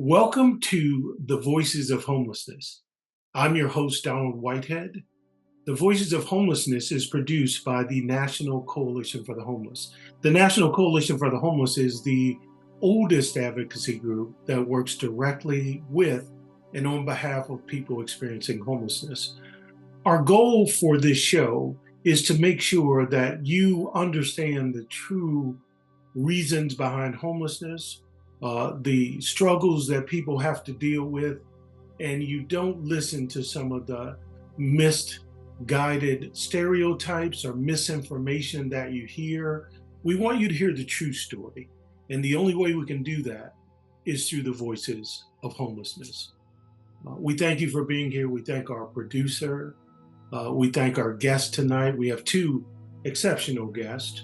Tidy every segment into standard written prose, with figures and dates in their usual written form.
Welcome to the Voices of Homelessness. I'm your host, Donald Whitehead. The Voices of Homelessness is produced by the National Coalition for the Homeless. The National Coalition for the Homeless is the oldest advocacy group that works directly with and on behalf of people experiencing homelessness. Our goal for this show is to make sure that you understand the true reasons behind homelessness, the struggles that people have to deal with, and you don't listen to some of the misguided stereotypes or misinformation that you hear. We want you to hear the true story. And the only way we can do that is through the voices of homelessness. We thank you for being here. We thank our producer. We thank our guest tonight. We have two exceptional guests,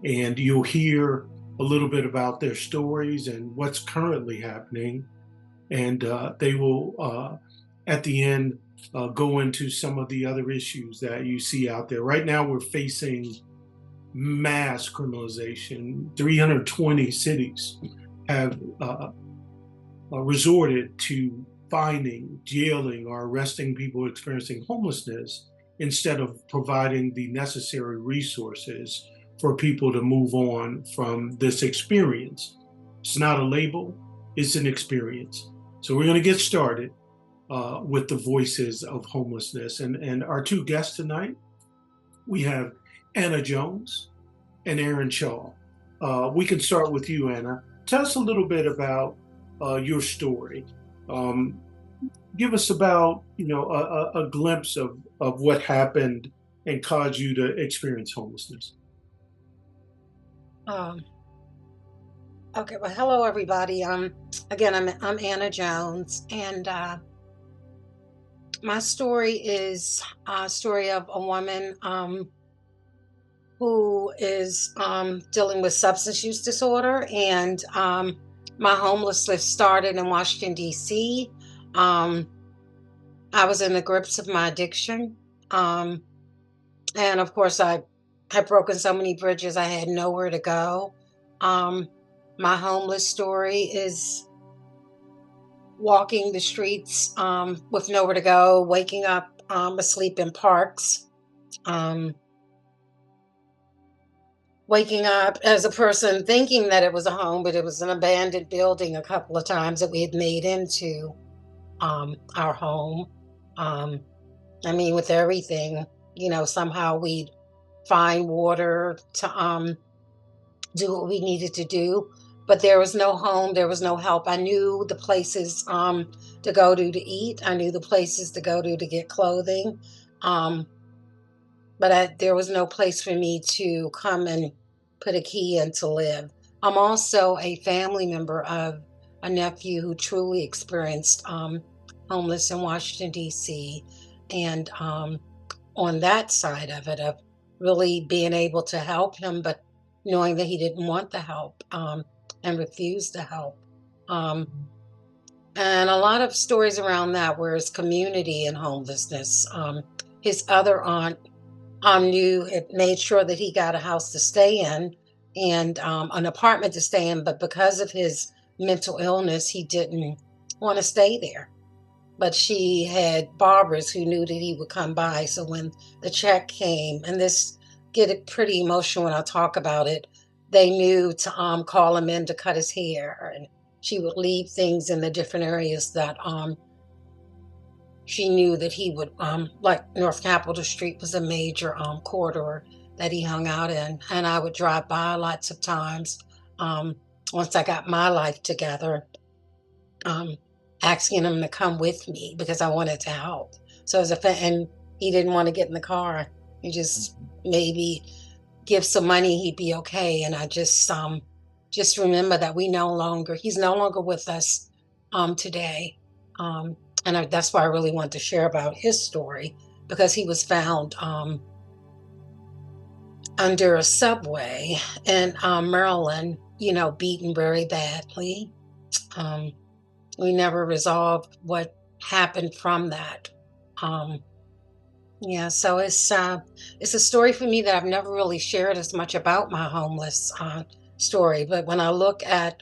and you'll hear a little bit about their stories and what's currently happening. And they will, at the end, go into some of the other issues that you see out there. Right now, we're facing mass criminalization. 320 cities have resorted to finding, jailing, or arresting people experiencing homelessness instead of providing the necessary resources for people to move on from this experience. It's not a label, it's an experience. So we're going to get started with the voices of homelessness. And our two guests tonight, we have Anna Jones and Aaron Shaw. We can start with you, Anna. Tell us a little bit about your story. Give us about, a glimpse of what happened and caused you to experience homelessness. Um, okay, well, hello everybody. Again, I'm Anna Jones, and my story is a story of a woman who is dealing with substance use disorder, and my homelessness started in Washington D.C. Um, I was in the grips of my addiction, um, and of course, I had broken so many bridges. I had nowhere to go. Um, my homeless story is walking the streets with nowhere to go, waking up asleep in parks, um, waking up as a person thinking that it was a home, but it was an abandoned building a couple of times that we had made into our home. Um, I mean, with everything, somehow we'd find water to do what we needed to do. But there was no home, there was no help. I knew the places to go to eat. I knew the places to go to get clothing. Um, but there was no place for me to come and put a key in to live. I'm also a family member of a nephew who truly experienced homeless in Washington, D.C. And on that side of it, of really being able to help him, but knowing that he didn't want the help and refused to help. Um, and a lot of stories around that, where his community and homelessness. His other aunt knew it, made sure that he got a house to stay in and an apartment to stay in, but because of his mental illness, he didn't want to stay there. But she had barbers who knew that he would come by. So when the check came, and this get it pretty emotional when I talk about it, they knew to call him in to cut his hair, and she would leave things in the different areas that she knew that he would like North Capitol Street was a major corridor that he hung out in, and I would drive by lots of times um once I got my life together, um, asking him to come with me because I wanted to help. So and he didn't want to get in the car. He just maybe give some money, he'd be okay. And I just remember that he's no longer with us today. Um, that's why I really want to share about his story, because he was found under a subway in Maryland, beaten very badly. Um, we never resolved what happened from that. Um, yeah, so it's a story for me that I've never really shared as much about my homeless story. But when I look at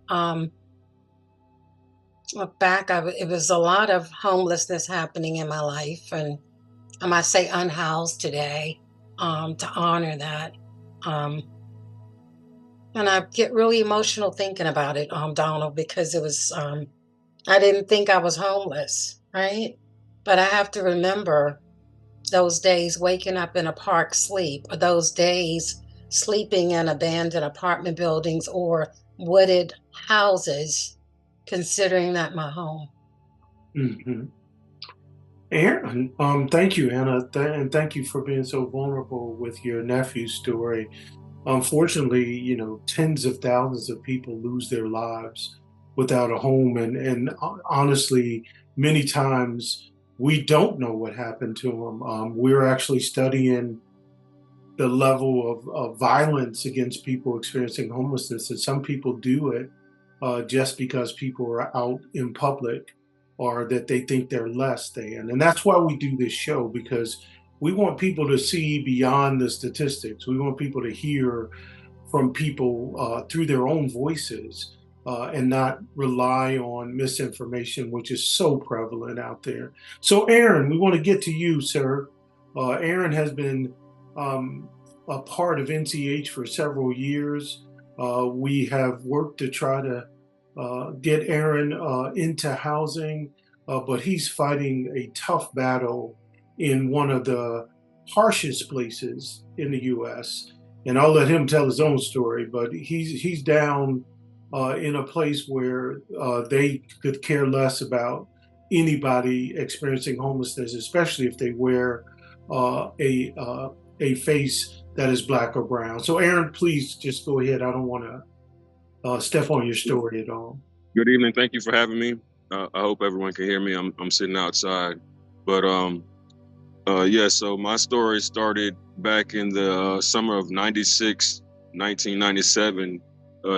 um, look back, it was a lot of homelessness happening in my life, and I might say unhoused today, to honor that. Um, and I get really emotional thinking about it, Donald, because I didn't think I was homeless, right? But I have to remember those days waking up in a park sleep, or those days sleeping in abandoned apartment buildings or wooded houses, considering that my home. Hmm. Aaron, thank you, Anna, and thank you for being so vulnerable with your nephew's story. Unfortunately, tens of thousands of people lose their lives without a home, and honestly, many times we don't know what happened to them. We're actually studying the level of violence against people experiencing homelessness, and some people do it just because people are out in public or that they think they're less than. And that's why we do this show, because we want people to see beyond the statistics. We want people to hear from people through their own voices, and not rely on misinformation, which is so prevalent out there. So, Aaron, we want to get to you, sir. Aaron has been um, a part of NCH for several years. We have worked to try to get Aaron into housing, but he's fighting a tough battle in one of the harshest places in the U.S. And I'll let him tell his own story. But he's down in a place where they could care less about anybody experiencing homelessness, especially if they wear a face that is black or brown. So, Aaron, please just go ahead. I don't want to step on your story at all. Good evening. Thank you for having me. I hope everyone can hear me. I'm sitting outside, but yeah. So my story started back in the summer of '96, 1997,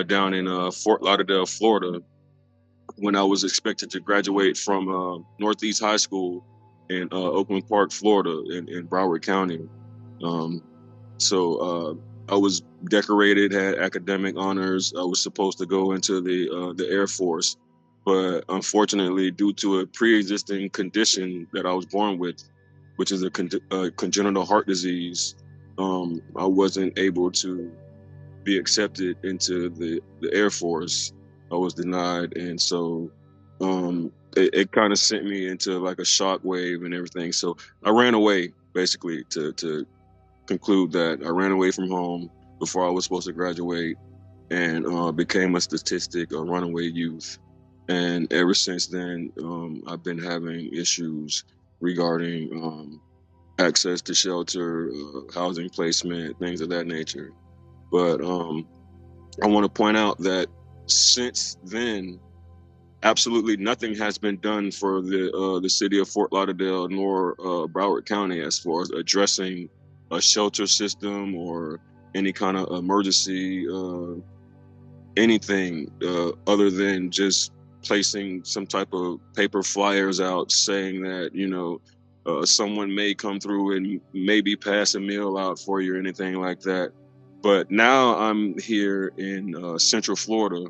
down in Fort Lauderdale, Florida, when I was expected to graduate from Northeast High School in Oakland Park, Florida, in Broward County. Um, so I was decorated, had academic honors. I was supposed to go into the Air Force, but unfortunately, due to a pre-existing condition that I was born with, which is a congenital heart disease, I wasn't able to be accepted into the Air Force. I was denied, and so it kind of sent me into like a shock wave and everything. So I ran away basically to conclude that I ran away from home before I was supposed to graduate and became a statistic, a runaway youth. And ever since then, I've been having issues regarding access to shelter, housing placement, things of that nature. But I want to point out that since then, absolutely nothing has been done for the city of Fort Lauderdale nor Broward County as far as addressing a shelter system or any kind of emergency anything other than just placing some type of paper flyers out saying that someone may come through and maybe pass a meal out for you or anything like that. But now I'm here in Central Florida,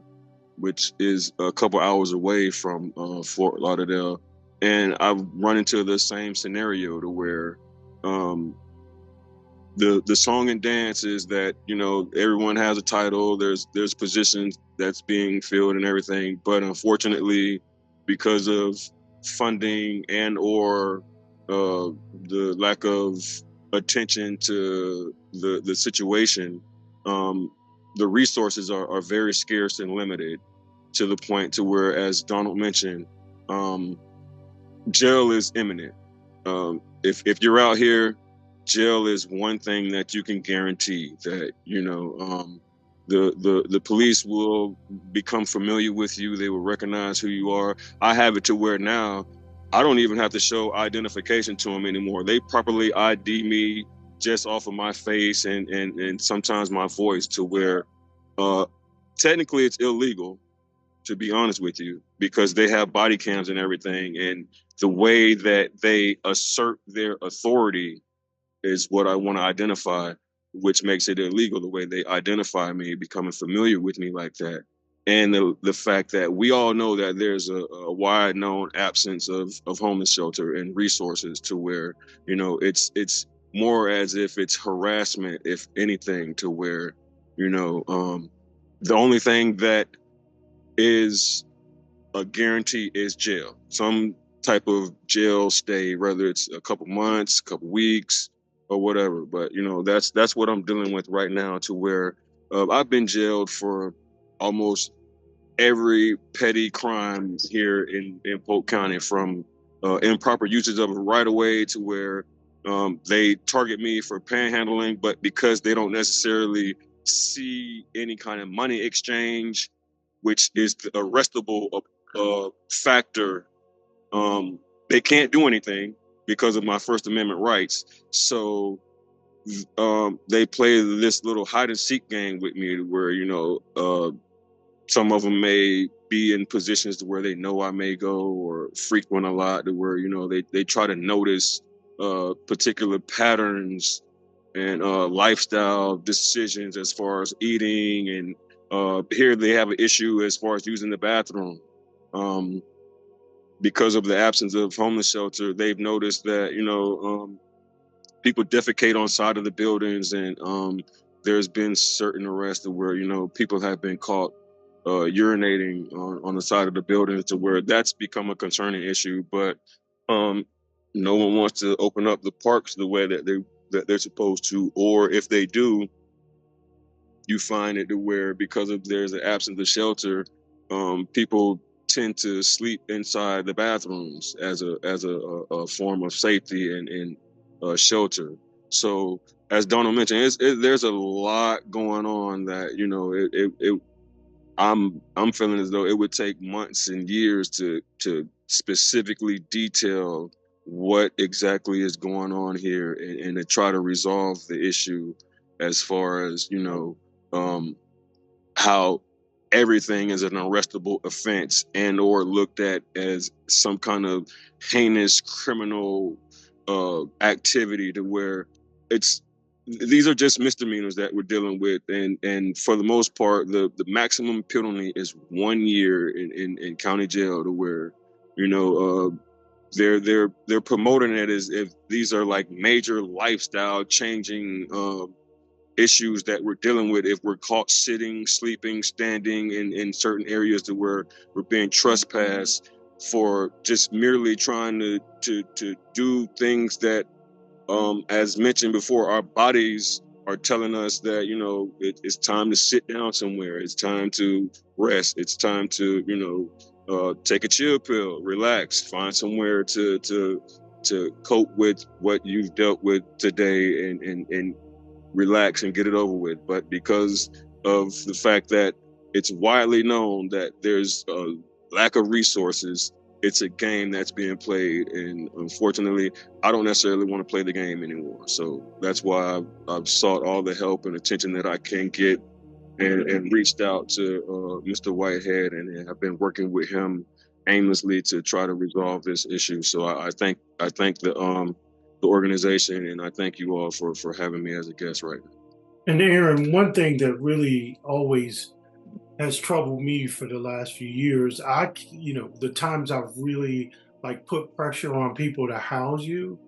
which is a couple hours away from Fort Lauderdale, and I've run into the same scenario to where um, the song and dance is that everyone has a title. There's positions that's being filled and everything, but unfortunately, because of funding and or the lack of attention to the situation, um, the resources are very scarce and limited to the point to where, as Donald mentioned, um, jail is imminent. If you're out here, jail is one thing that you can guarantee that the police will become familiar with you. They will recognize who you are. I have it to where now I don't even have to show identification to them anymore. They properly ID me just off of my face and sometimes my voice to where uh, technically it's illegal, to be honest with you, because they have body cams and everything. And the way that they assert their authority is what I want to identify, which makes it illegal the way they identify me, becoming familiar with me like that. and the fact that we all know that there's a wide known absence of homeless shelter and resources to where, it's more as if it's harassment, if anything, to where, the only thing that is a guarantee is jail, some type of jail stay, whether it's a couple months, a couple weeks, or whatever. But that's what I'm dealing with right now, to where I've been jailed for almost every petty crime here in Polk County, from improper usage of a right of way to where they target me for panhandling, but because they don't necessarily see any kind of money exchange, which is the arrestable factor, they can't do anything because of my First Amendment rights. So they play this little hide and seek game with me, where some of them may be in positions to where they know I may go or frequent a lot, to where they try to notice particular patterns and lifestyle decisions as far as eating, and here they have an issue as far as using the bathroom. Um, because of the absence of homeless shelter, they've noticed that people defecate on side of the buildings, and there's been certain arrests where people have been caught urinating on the side of the buildings, to where that's become a concerning issue. But um, no one wants to open up the parks the way that they're supposed to, or if they do, you find it to where, because of there's an absence of shelter, people tend to sleep inside the bathrooms as a form of safety and shelter. So, as Donald mentioned, there's a lot going on that I'm feeling as though it would take months and years to specifically detail what exactly is going on here, and to try to resolve the issue, as far as um, how everything is an arrestable offense and or looked at as some kind of heinous criminal activity, to where it's these are just misdemeanors that we're dealing with, and for the most part, the maximum penalty is 1 year in county jail, to where they're promoting it as if these are like major lifestyle changing issues that we're dealing with if we're caught sitting, sleeping, standing in certain areas, to where we're being trespassed for just merely trying to do things that, as mentioned before, our bodies are telling us that it's time to sit down somewhere. It's time to rest. It's time to take a chill pill, relax, find somewhere to cope with what you've dealt with today, and relax and get it over with. But because of the fact that it's widely known that there's a lack of resources, it's a game that's being played. And unfortunately, I don't necessarily want to play the game anymore. So that's why I've sought all the help and attention that I can get, and reached out to Mr. Whitehead, and have been working with him aimlessly to try to resolve this issue. So I thank the organization, and I thank you all for having me as a guest right now. And Aaron, one thing that really always has troubled me for the last few years, the times I've really like put pressure on people to house you,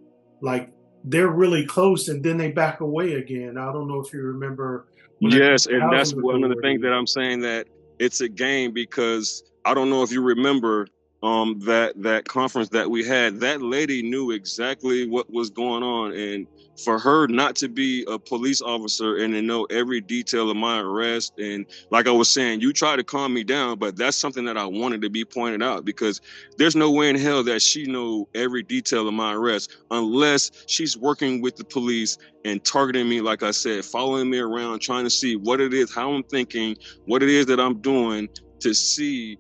like they're really close and then they back away again. I don't know if you remember when I did Yes, the and that's housing one of the things that authority. I'm saying, that it's a game, because I don't know if you remember that conference that we had. That lady knew exactly what was going on, and for her not to be a police officer and to know every detail of my arrest, and like I was saying, you try to calm me down, but that's something that I wanted to be pointed out, because there's no way in hell that she know every detail of my arrest unless she's working with the police and targeting me, like I said, following me around, trying to see what it is, how I'm thinking, what it is that I'm doing, to see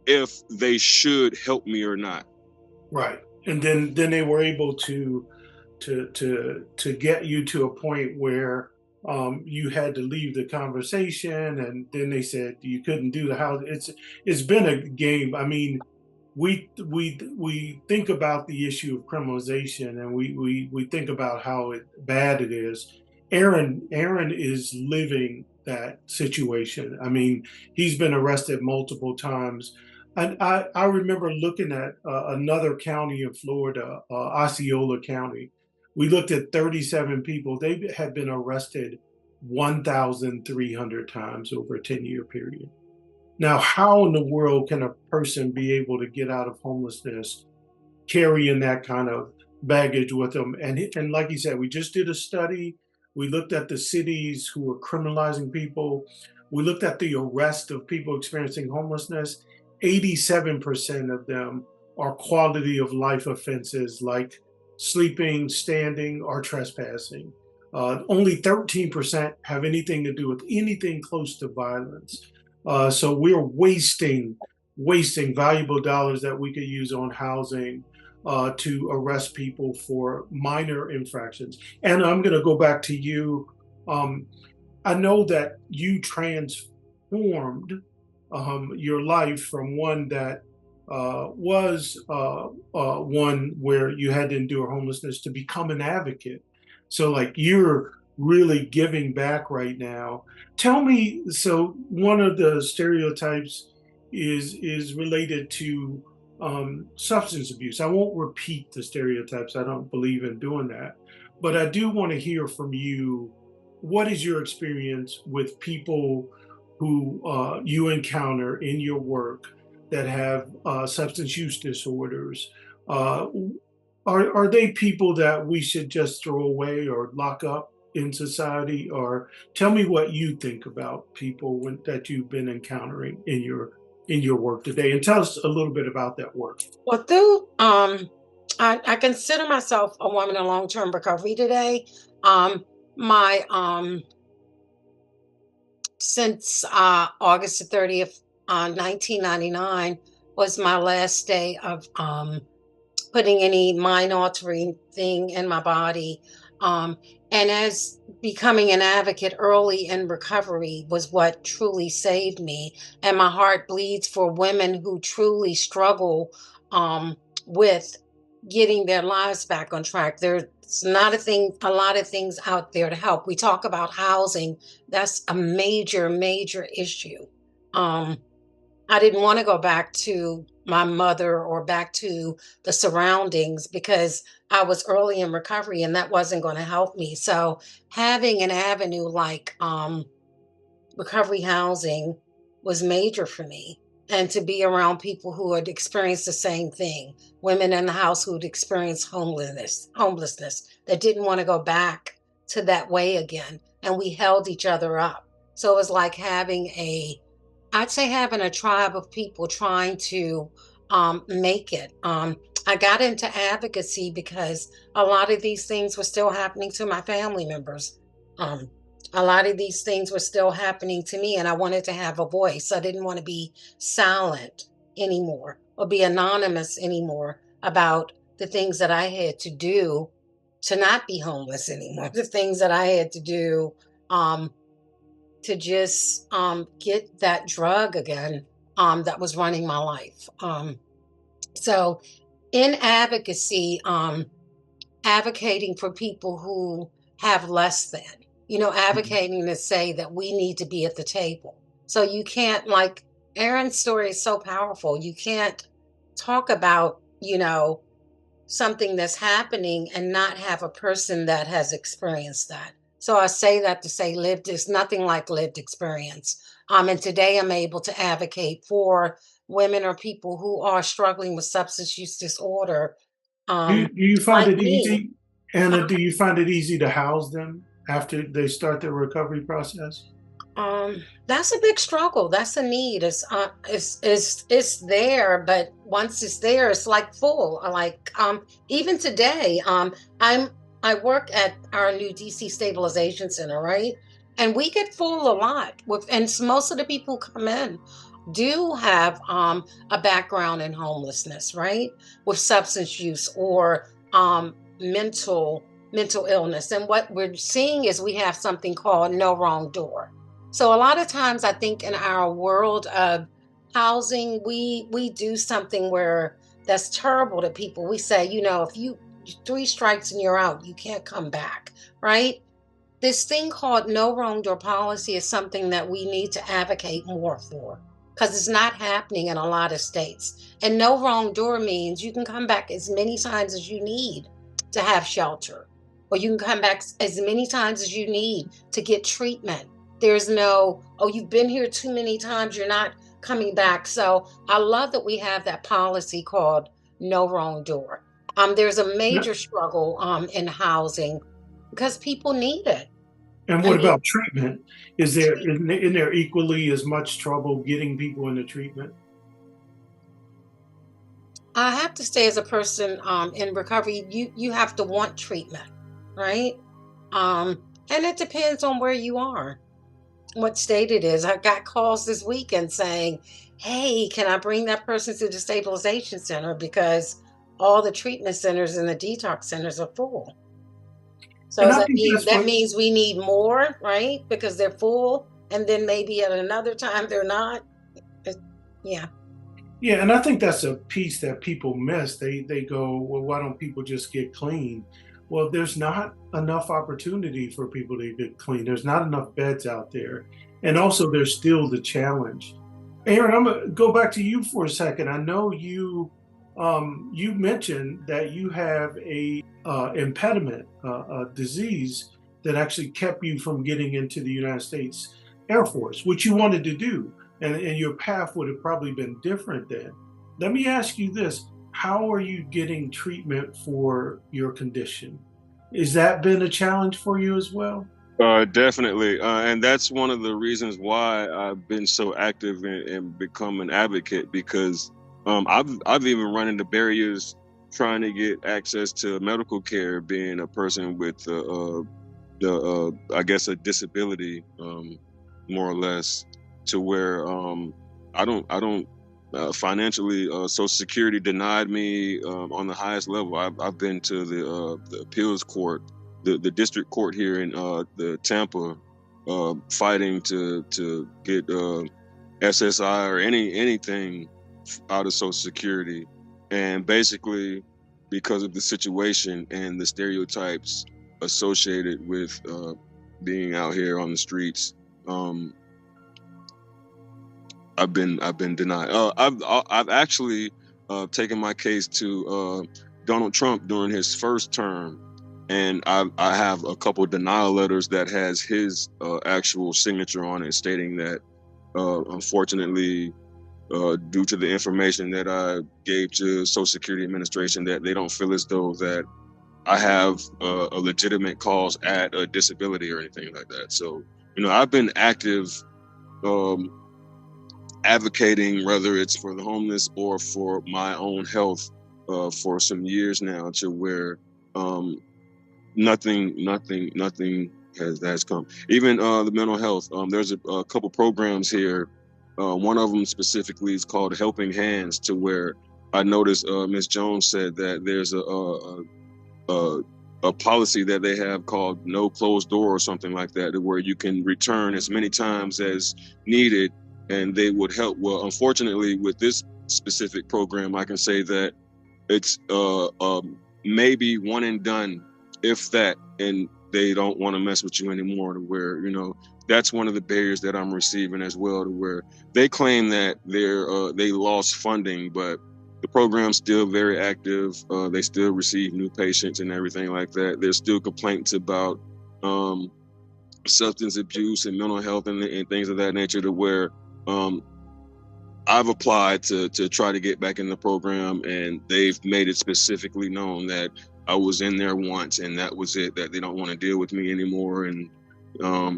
if they should help me or not. Right. And then they were able to get you to a point where you had to leave the conversation, and then they said you couldn't do the house. It's been a game. I mean, we think about the issue of criminalization, and we think about how bad it is. Aaron is living that situation. I mean, he's been arrested multiple times. And I remember looking at another county in Florida, Osceola County. We looked at 37 people. They had been arrested 1,300 times over a 10-year period. Now, how in the world can a person be able to get out of homelessness carrying that kind of baggage with them? And like you said, we just did a study. We looked at the cities who were criminalizing people. We looked at the arrest of people experiencing homelessness. 87% of them are quality of life offenses like sleeping, standing, or trespassing. Only 13% have anything to do with anything close to violence. So we're wasting valuable dollars that we could use on housing to arrest people for minor infractions. And I'm going to go back to you. Um, I know that you transformed your life from one that was one where you had to endure homelessness to become an advocate. So, like, you're really giving back right now. Tell me, so one of the stereotypes is related to substance abuse. I won't repeat the stereotypes. I don't believe in doing that, but I do want to hear from you. What is your experience with people who you encounter in your work that have substance use disorders? Uh, are they people that we should just throw away or lock up in society? Or tell me what you think about people that you've been encountering in your work today, and tell us a little bit about that work. Well, through I consider myself a woman in long-term recovery today. My Since August the 30th, 1999 was my last day of putting any mind altering thing in my body. Um, and as becoming an advocate early in recovery was what truly saved me. And my heart bleeds for women who truly struggle with getting their lives back on track. There's not a lot of things out there to help. We talk about housing. That's a major, major issue. Um, I didn't want to go back to my mother or back to the surroundings because I was early in recovery and that wasn't going to help me. So having an avenue like recovery housing was major for me. And to be around people who had experienced the same thing, women in the house who'd experienced homelessness that didn't want to go back to that way again. And we held each other up. So it was like I'd say having a tribe of people trying to make it. I got into advocacy because a lot of these things were still happening to my family members. Um, a lot of these things were still happening to me, and I wanted to have a voice. I didn't want to be silent anymore or be anonymous anymore about the things that I had to do to not be homeless anymore, the things that I had to do um, to just get that drug again that was running my life. So, in advocacy, advocating for people who have less than, Mhm. advocating to say that we need to be at the table. So you can't, like, Aaron's story is so powerful. You can't talk about, something that's happening and not have a person that has experienced that. So I say that to say lived is nothing like lived experience. And today I'm able to advocate for women or people who are struggling with substance use disorder, Do you find like it me. easy, Anna? Do you find it easy to house them after they start their recovery process? That's a big struggle. That's a need. It's there, but once it's there, it's like full. Like even today, I work at our new DC stabilization center, right? And we get full a lot with, and most of the people who come in do have a background in homelessness, right? With substance use or mental illness. And what we're seeing is we have something called no wrong door. So a lot of times I think in our world of housing, we do something where that's terrible to people. We say, if you three strikes and you're out, you can't come back, right? this thing called no wrong door policy is something that we need to advocate more for because it's not happening in a lot of states. And no wrong door means you can come back as many times as you need to have shelter, or you can come back as many times as you need to get treatment. There's no, oh, you've been here too many times, you're not coming back. So I love that we have that policy called no wrong door. There's a Yeah. major struggle in housing because people need it. And I what mean, about treatment? Is there treat isn't there equally as much trouble getting people into treatment? I have to say as a person in recovery, you have to want treatment, right? And it depends on where you are, what state it is. I got calls this weekend saying, "Hey, can I bring that person to the stabilization center because all the treatment centers and the detox centers are full." So And does I that think mean that's what we need more, right? Because they're full, and then maybe at another time they're not. It- yeah. Yeah, and I think that's a piece that people miss. They go, well, why don't people just get clean? Well, there's not enough opportunity for people to get clean. There's not enough beds out there. And also there's still the challenge. Aaron, I'm gonna go back to you for a second. I know you mentioned that you have a impediment, a disease that actually kept you from getting into the United States Air Force, which you wanted to do, and your path would have probably been different then. Let me ask you this: how are you getting treatment for your condition? Is that been a challenge for you as well? Definitely, and that's one of the reasons why I've been so active and become an advocate because I've even run into barriers trying to get access to medical care, being a person with I guess a disability, more or less, to where I don't financially, Social Security denied me on the highest level. I've been to the appeals court, the district court here in the Tampa, fighting to get SSI or anything out of Social Security, and basically because of the situation and the stereotypes associated with being out here on the streets. Um, I've been denied. I've actually taken my case to Donald Trump during his first term, and I have a couple of denial letters that has his actual signature on it, stating that unfortunately, due to the information that I gave to Social Security Administration, that they don't feel as though that I have a legitimate cause at a disability or anything like that. So, I've been active, um, advocating, whether it's for the homeless or for my own health, for some years now, to where um, nothing has come. Even the mental health. There's a couple programs here. One of them specifically is called Helping Hands, to where I noticed Ms. Jones said that there's a a policy that they have called no closed door or something like that, where you can return as many times as needed, and they would help. Well, unfortunately, with this specific program, I can say that it's maybe one and done, if that, and they don't want to mess with you anymore. To where that's one of the barriers that I'm receiving as well. To where they claim that they lost funding, but the program's still very active. They still receive new patients and everything like that. There's still complaints about um, substance abuse and mental health and things of that nature. To where um, I've applied to try to get back in the program, and they've made it specifically known that I was in there once, and that was it. That they don't want to deal with me anymore, and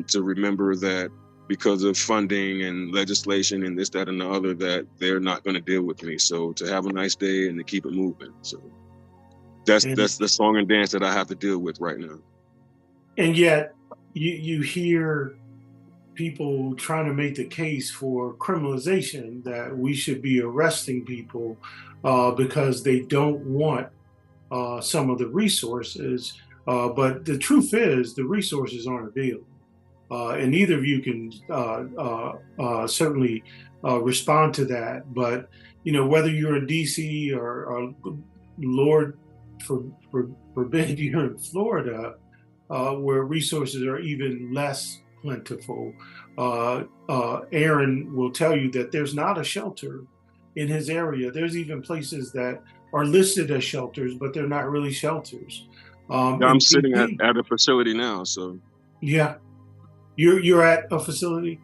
to remember that because of funding and legislation and this, that, and the other, that they're not going to deal with me. So to have a nice day and to keep it moving. So And that's the song and dance that I have to deal with right now. and yet you hear people trying to make the case for criminalization, that we should be arresting people because they don't want some of the resources. But the truth is, the resources aren't available. And neither of you can certainly respond to that. But whether you're in D.C. or Lord for, forbid you're in Florida, where resources are even less plentiful. Aaron will tell you that there's not a shelter in his area. There's even places that are listed as shelters, but they're not really shelters. Yeah, I'm In sitting DC, at a facility now, so yeah, you're at a facility.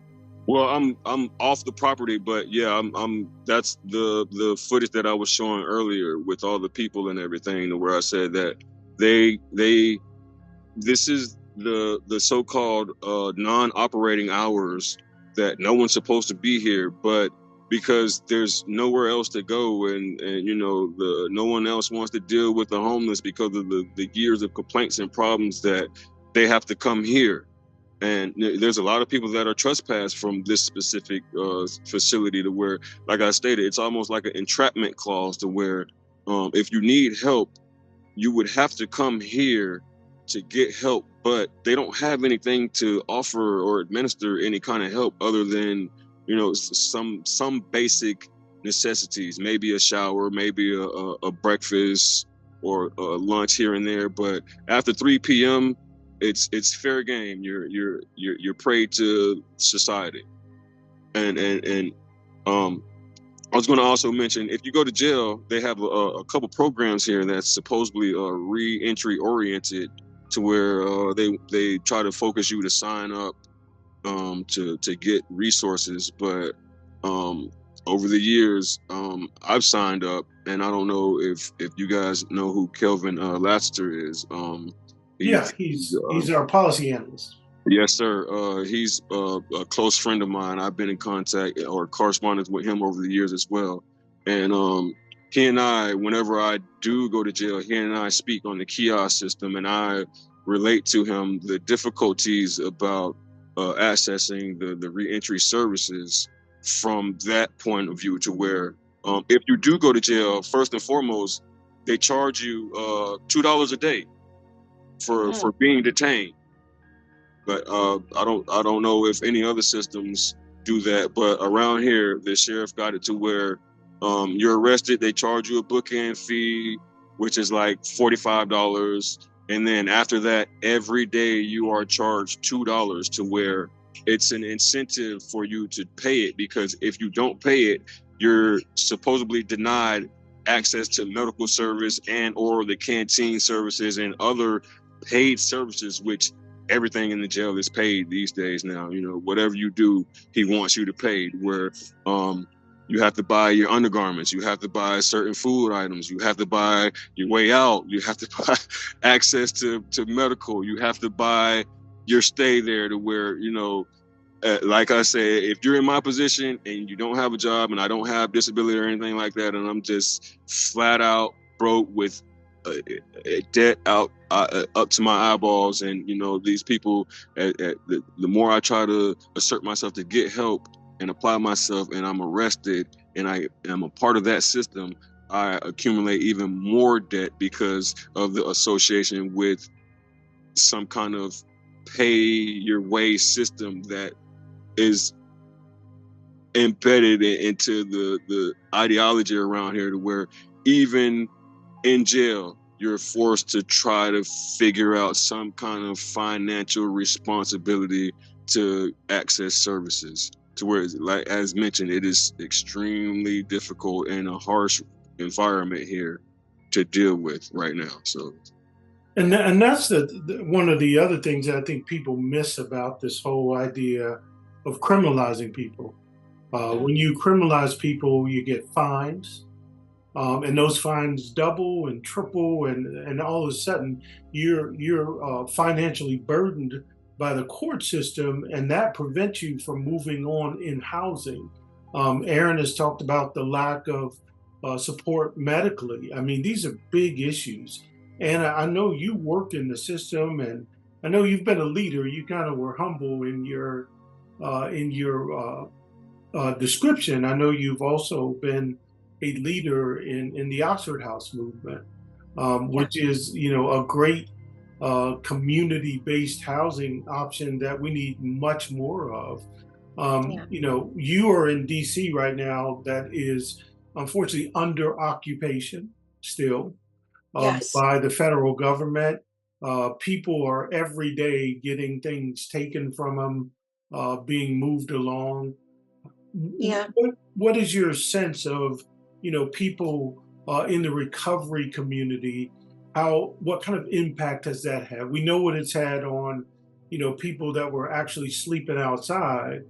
well, I'm off the property, but yeah, I'm that's the footage that I was showing earlier with all the people and everything, where I said that they this is the so-called non-operating hours that no one's supposed to be here, but because there's nowhere else to go, and you know, the no one else wants to deal with the homeless because of the years of complaints and problems, that they have to come here. And there's a lot of people that are trespassed from this specific facility, to where, like I stated, it's almost like an entrapment clause, to where if you need help, you would have to come here to get help, but they don't have anything to offer or administer any kind of help other than, you know, some basic necessities, maybe a shower, maybe a breakfast or a lunch here and there. But after 3 p.m., it's fair game. You're prey to society. And um I was going to also mention, if you go to jail, they have a couple programs here that's supposedly re-entry oriented, to where they try to focus you to sign up to get resources. But um, over the years, I've signed up, and I don't know if you guys know who Kelvin Lassiter is. Yeah, He's he's our policy analyst. Yes, sir. He's a close friend of mine. I've been in contact or correspondence with him over the years as well. And he and I, whenever I do go to jail, he and I speak on the kiosk system, and I relate to him the difficulties about accessing the reentry services from that point of view, to where if you do go to jail, first and foremost, they charge you $2 a day for Mm. being detained. But I don't know if any other systems do that. But around here, the sheriff got it to where you're arrested, they charge you a bookend fee, which is like $45, and then after that, every day you are charged $2, to where it's an incentive for you to pay it, because if you don't pay it, you're supposedly denied access to medical service and or the canteen services and other paid services, which everything in the jail is paid these days now. You know, whatever you do, he wants you to pay. Where you have to buy your undergarments, you have to buy certain food items, you have to buy your way out, you have to buy access to medical, you have to buy your stay there, to where, you know, like I said, if you're in my position and you don't have a job, and I don't have disability or anything like that, and I'm just flat out broke with a debt out up to my eyeballs, and you know, these people, the more I try to assert myself to get help and apply myself, and I'm arrested, and I am a part of that system, I accumulate even more debt because of the association with some kind of pay your way system that is embedded into the ideology around here, to where even in jail you're forced to try to figure out some kind of financial responsibility to access services, to where, like as mentioned, it is extremely difficult and a harsh environment here to deal with right now. So And that's one of the other things that I think people miss about this whole idea of criminalizing people. When Mm. you criminalize people, you get fines, and those fines double and triple, and all of a sudden you're financially burdened by the court system, and that prevents you from moving on in housing. Aaron has talked about the lack of support medically. I mean, these are big issues, and I know you worked in the system, and I know you've been a leader. You kind of were humble in your description. I know you've also been a leader in the Oxford House movement, Yeah. which is, you know, a great community-based housing option that we need much more of. Yeah. You know, you are in DC right now, that is unfortunately under occupation still Yes. by the federal government. People are every day getting things taken from them, being moved along. Yeah. What is your sense of, people in the recovery community? What kind of impact has that had? We know what it's had on, people that were actually sleeping outside,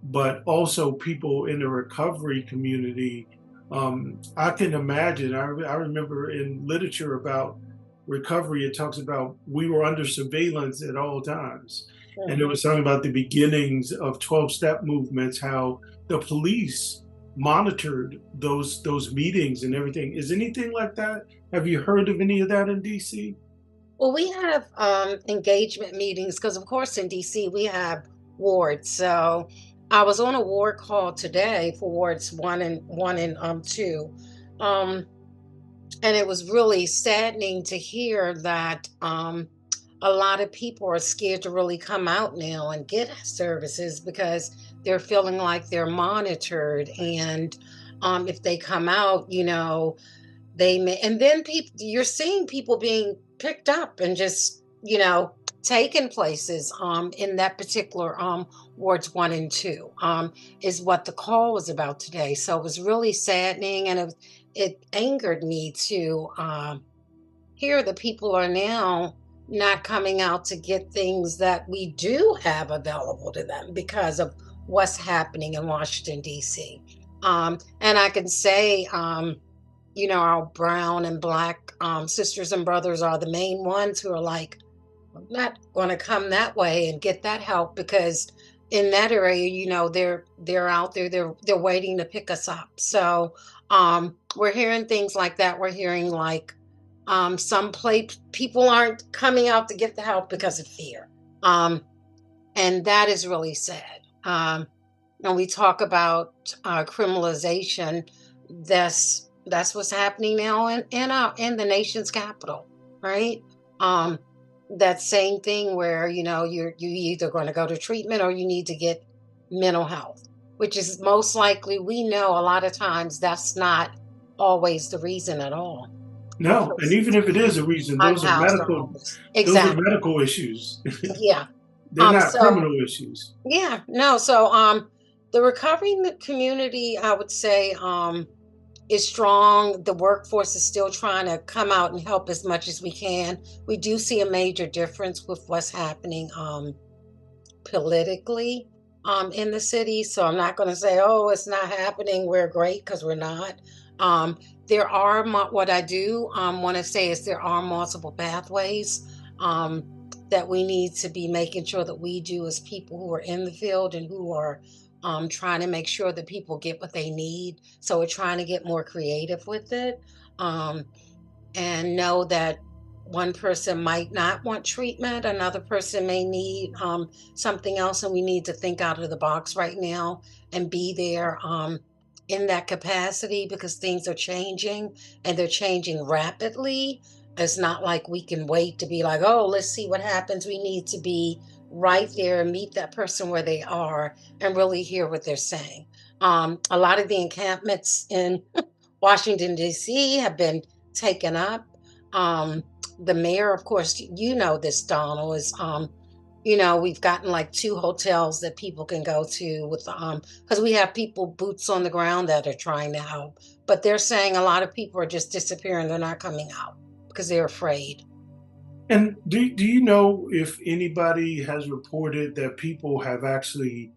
but also people in the recovery community. I can imagine. I remember in literature about recovery, it talks about we were under surveillance at all times. And it Mhm. was talking about the beginnings of 12-step movements, how the police monitored those meetings and everything. Is anything like that? Have you heard of any of that in DC? Well, we have engagement meetings because, of course, in DC we have wards. So I was on a ward call today for wards one and two, um, and it was really saddening to hear that a lot of people are scared to really come out now and get services because they're feeling like they're monitored, and if they come out, they may, and then people, you're seeing people being picked up and just, taken places in that particular wards one and two is what the call was about today. So it was really saddening, and it angered me to hear that people are now not coming out to get things that we do have available to them because of what's happening in Washington D.C. And I can say our brown and black sisters and brothers are the main ones who are like, I'm not going to come that way and get that help because in that area, they're out there, they're waiting to pick us up. So we're hearing things like that. We're hearing like people aren't coming out to get the help because of fear. Um, and that is really sad. When we talk about criminalization, that's what's happening now in the nation's capital, right? Um, that same thing where you either going to go to treatment or you need to get mental health, which is most likely, we know a lot of times that's not always the reason at all. A No, and person's even if it is a reason, unhoused or homeless. those are Exactly. medical issues. Yeah. They're not So criminal issues. yeah, no. So the recovery community, I would say, is strong. The workforce is still trying to come out and help as much as we can. We do see a major difference with what's happening politically in the city. So I'm not going to say, oh, it's not happening, we're great, because we're not. Um, there are what I do want to say is there are multiple pathways that we need to be making sure that we do as people who are in the field and who are trying to make sure that people get what they need. So we're trying to get more creative with it. Um, and know that one person might not want treatment, another person may need something else, and we need to think out of the box right now and be there in that capacity because things are changing and they're changing rapidly. It's not like we can wait to be like, oh, let's see what happens. We need to be right there and meet that person where they are and really hear what they're saying. A lot of the encampments in Washington, D.C. have been taken up. Um, the mayor, of course, you know this, Donald, is we've gotten like two hotels that people can go to with because we have people boots on the ground that are trying to help. But they're saying a lot of people are just disappearing. They're not coming out because they're afraid. And do you know if anybody has reported that people have actually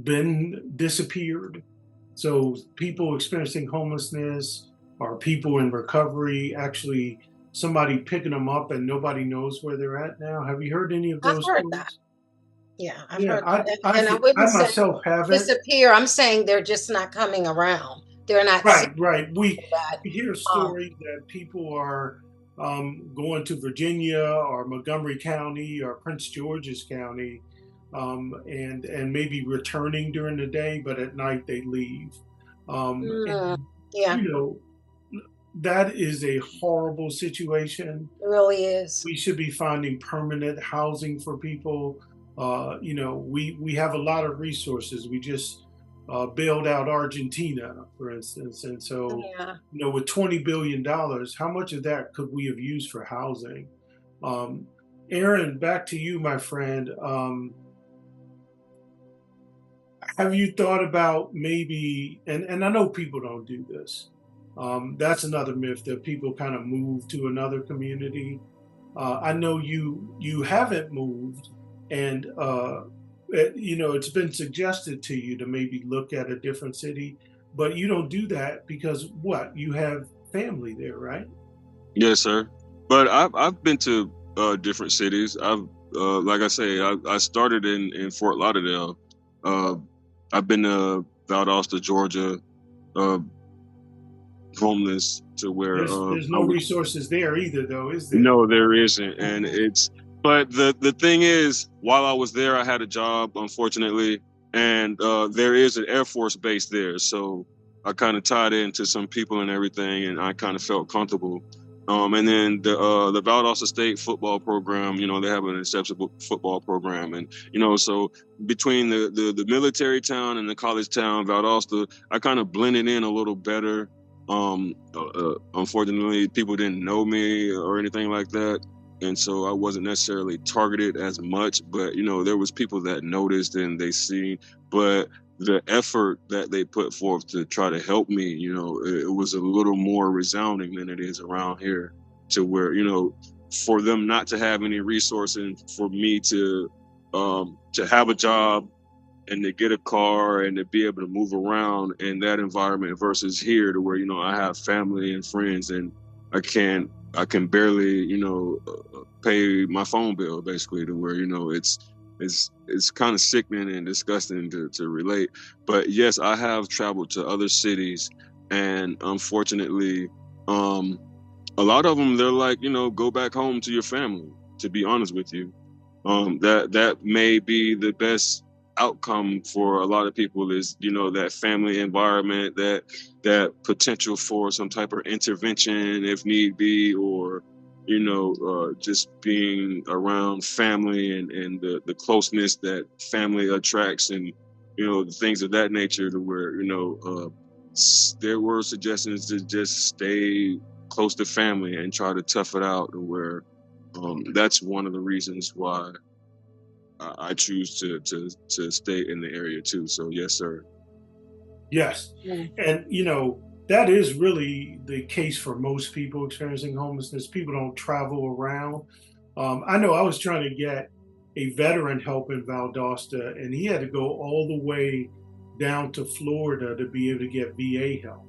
been disappeared? So people experiencing homelessness or people in recovery, actually somebody picking them up and nobody knows where they're at now. Have you heard any of I've those heard that. stories? Yeah, I've Yeah, heard that. And I I wouldn't say myself haven't. disappear. I'm saying they're just not coming around. They're not seeing Right, right. that. We hear Um, stories that people are going to Virginia or Montgomery County or Prince George's County, and maybe returning during the day, but at night they leave. mm, And yeah, you know that is a horrible situation. it really is. We should be finding permanent housing for people. We have a lot of resources. We just bailed out Argentina, for instance, and so Yeah. with $20 billion, how much of that could we have used for housing? Um, Aaron, back to you, my friend. Have you thought about maybe, and I know people don't do this. That's another myth that people kind of move to another community. I know you haven't moved, and it's been suggested to you to maybe look at a different city, but you don't do that because what? You have family there, right? Yes, sir. But I've been to different cities. I've like I say, I started in Fort Lauderdale. Uh, I've been to Valdosta, Georgia, uh, homeless to where There's I no was. resources there either, though, is there? No, there isn't, and it's. But the thing is, while I was there, I had a job, unfortunately, and there is an Air Force base there, so I kind of tied into some people and everything, and I kind of felt comfortable. And then the Valdosta State football program, they have an exceptional football program, and so between the military town and the college town, Valdosta, I kind of blended in a little better. Unfortunately, people didn't know me or anything like that, and so I wasn't necessarily targeted as much. But there was people that noticed and they seen. But the effort that they put forth to try to help me, it was a little more resounding than it is around here. To where for them not to have any resources, for me to have a job and to get a car and to be able to move around in that environment versus here to where I have family and friends and I can barely pay my phone bill basically to where it's kind of sickening and disgusting to relate. But yes, I have traveled to other cities, and unfortunately, um a lot of them, they're like, go back home to your family, to be honest with you. That may be the best outcome for a lot of people, is that family environment, that potential for some type of intervention if need be, or just being around family and the closeness that family attracts, and the things of that nature, to where there were suggestions to just stay close to family and try to tough it out, to where that's one of the reasons why I choose to stay in the area too. So yes, sir. Yes. Yeah. And, that is really the case for most people experiencing homelessness. People don't travel around. I know I was trying to get a veteran help in Valdosta, and he had to go all the way down to Florida to be able to get VA help.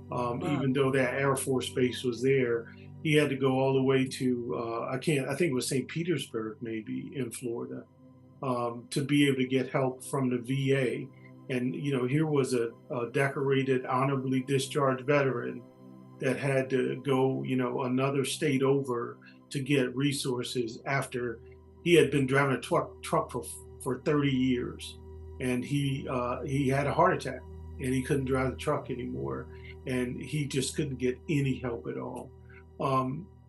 Wow. Even though that Air Force base was there, he had to go all the way to, I think it was St. Petersburg, maybe in Florida, to be able to get help from the VA. And here was a decorated, honorably discharged veteran that had to go, another state over to get resources after he had been driving a truck for 30 years, and he had a heart attack and he couldn't drive the truck anymore, and he just couldn't get any help at all.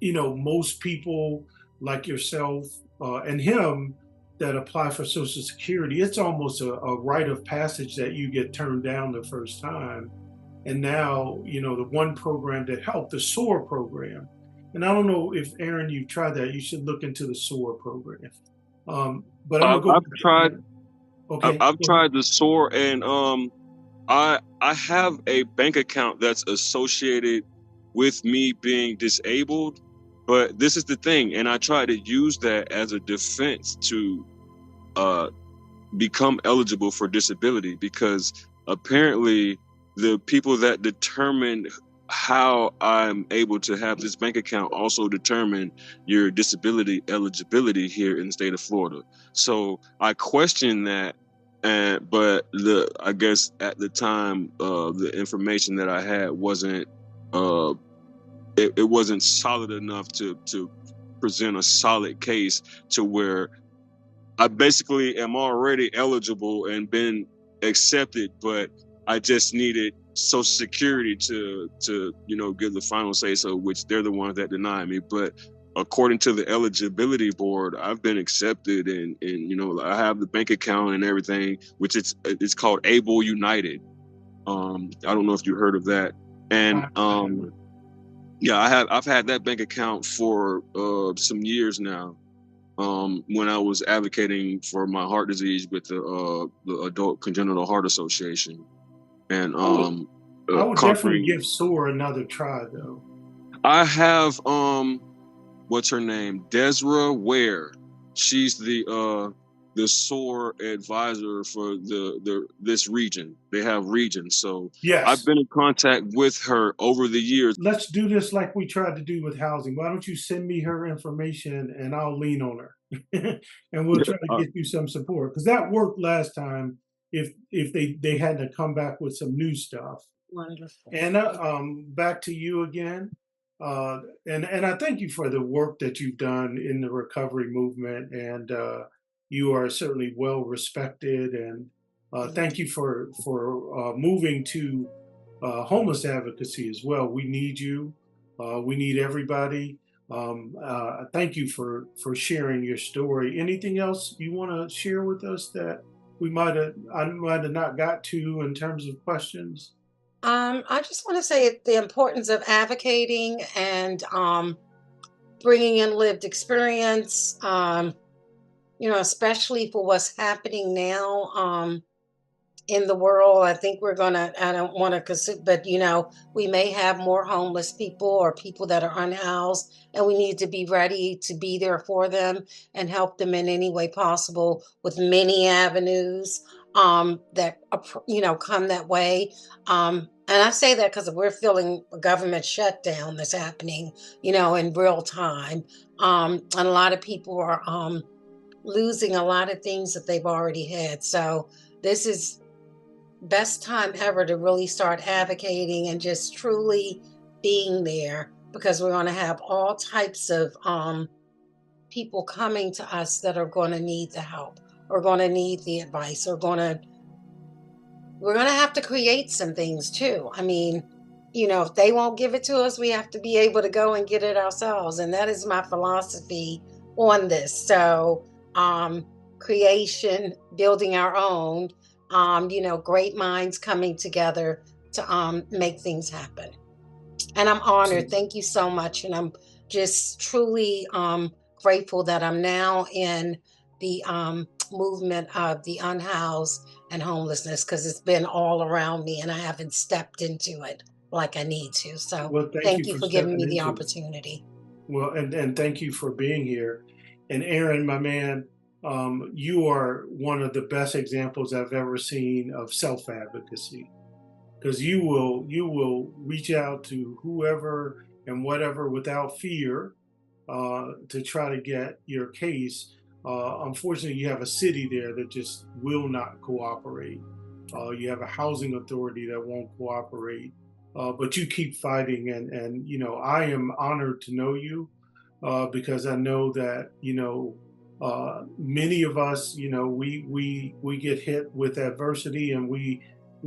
Most people like yourself and him that apply for Social Security, it's almost a rite of passage that you get turned down the first time. And now, the one program that helped, the SOAR program. And I don't know if, Aaron, you've tried that. You should look into the SOAR program. But I'm I've, gonna go. I've tried. I've, Okay. I've tried the SOAR, and I have a bank account that's associated with me being disabled. But this is the thing, and I try to use that as a defense to uh, become eligible for disability, because apparently the people that determine how I'm able to have this bank account also determine your disability eligibility here in the state of Florida. So I question that, and but I guess at the time the information that I had wasn't uh, it wasn't solid enough to present a solid case to where I basically am already eligible and been accepted, but I just needed Social Security to give the final say so, which they're the ones that denied me. But according to the eligibility board, I've been accepted, and I have the bank account and everything, which it's called Able United. I don't know if you heard of that, and I yeah, I've had that bank account for some years now, when I was advocating for my heart disease with the Adult Congenital Heart Association, and I would definitely conquering. give SOAR another try, though. I have what's her name? Desra Ware. She's the SOAR advisor for the this region. They have regions. So I've Yes. been in contact with her over the years. Let's do this like we tried to do with housing. Why don't you send me her information and I'll lean on her, and we'll try to Uh, get you some support because that worked last time. If they had to come back with some new stuff. Wonderful. Anna, back to you again. And I thank you for the work that you've done in the recovery movement, and you are certainly well respected. And thank you for moving to homeless advocacy as well. We need you. We need everybody. Thank you for sharing your story. Anything else you want to share with us that I might have not got to in terms of questions? I just want to say the importance of advocating and bringing in lived experience. Especially for what's happening now. In the world. I think we're gonna, I don't want to consider, but we may have more homeless people or people that are unhoused, and we need to be ready to be there for them and help them in any way possible with many avenues that come that way. And I say that because we're feeling a government shutdown that's happening, in real time. And a lot of people are losing a lot of things that they've already had. So this is best time ever to really start advocating and just truly being there, because we're going to have all types of people coming to us that are going to need the help or going to need the advice or we're going to have to create some things too. I mean, if they won't give it to us, we have to be able to go and get it ourselves, and that is my philosophy on this. So creation, building our own, great minds coming together to make things happen. And I'm honored. Absolutely. Thank you so much. And I'm just truly grateful that I'm now in the movement of the unhoused and homelessness, because it's been all around me and I haven't stepped into it like I need to. So Well, thank you thank you for for giving stepping me the into it. opportunity. Well, and thank you for being here. And Aaron, my man, you are one of the best examples I've ever seen of self advocacy because you will reach out to whoever and whatever without fear to try to get your case. Unfortunately, you have a city there that just will not cooperate. You have a housing authority that won't cooperate, but you keep fighting. And I am honored to know you because I know that many of us, we get hit with adversity and we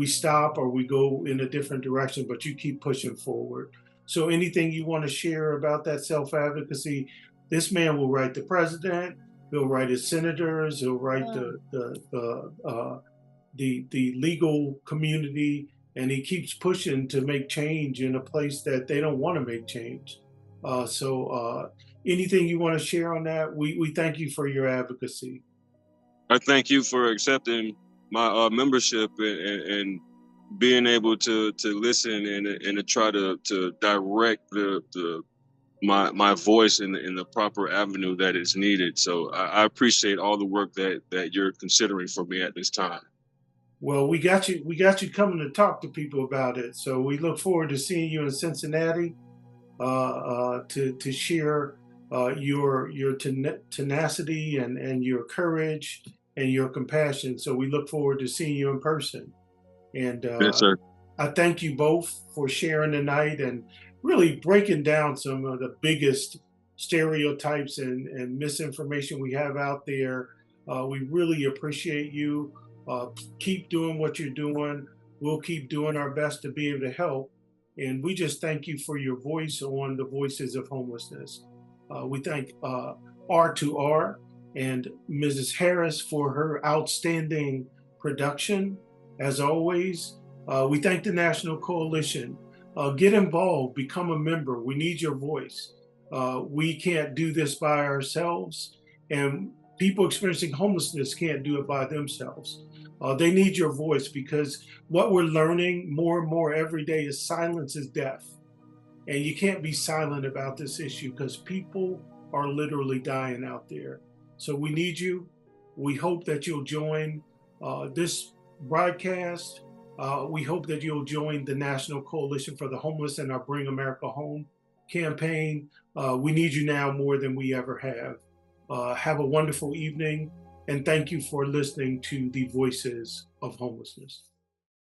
stop or we go in a different direction, but you keep pushing forward. So anything you want to share about that self advocacy, this man will write the president, he'll write his senators, he'll write Mm. the legal community, and he keeps pushing to make change in a place that they don't want to make change. So anything you want to share on that? We thank you for your advocacy. I thank you for accepting my membership and being able to listen and to try to direct the my voice in the proper avenue that is needed. So I appreciate all the work that you're considering for me at this time. Well, we got you coming to talk to people about it. So we look forward to seeing you in Cincinnati to share your tenacity and your courage and your compassion. So we look forward to seeing you in person. And Yes, sir. I thank you both for sharing tonight and really breaking down some of the biggest stereotypes and misinformation we have out there. We really appreciate you. Keep doing what you're doing. We'll keep doing our best to be able to help. And we just thank you for your voice on the Voices of Homelessness. We thank R2R and Mrs. Harris for her outstanding production, as always. We thank the National Coalition. Get involved, become a member. We need your voice. We can't do this by ourselves. And people experiencing homelessness can't do it by themselves. They need your voice, because what we're learning more and more every day is silence is death. And you can't be silent about this issue, because people are literally dying out there. So we need you. We hope that you'll join this broadcast. We hope that you'll join the National Coalition for the Homeless and our Bring America Home campaign. We need you now more than we ever have. Have a wonderful evening, and thank you for listening to the Voices of Homelessness.